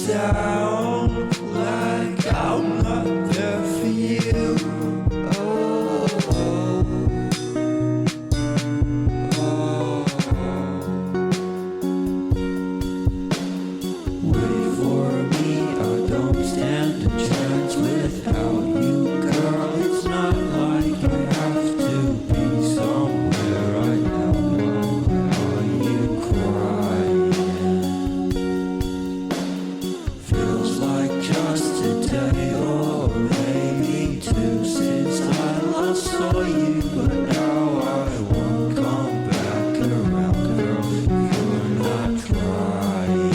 down like I'm not there for you. Oh, oh, oh. Wait for me, I don't stand a chance without you, girl. It's not like I have to be somewhere right now. Are you crying? Feels like just today or maybe two since I last saw you, but now I won't come back around, girl. You're not trying.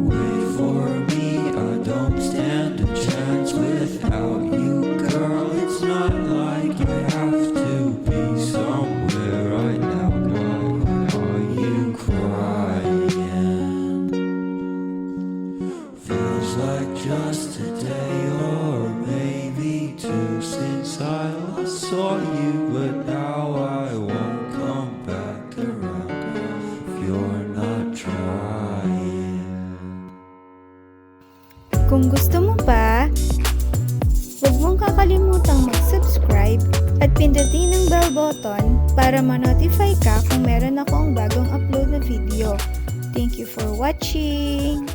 Wait for me, I don't stand a chance without you, girl. It's not like I have to be somewhere right now. Why are you crying? Feels like just a day or maybe two since I last saw you, but now I won't come back around if you're not trying. Kung gusto mo pa, huwag mong kakalimutang mag-subscribe at pindutin ang bell button para ma-notify ka kung meron akong bagong upload na video. Thank you for watching!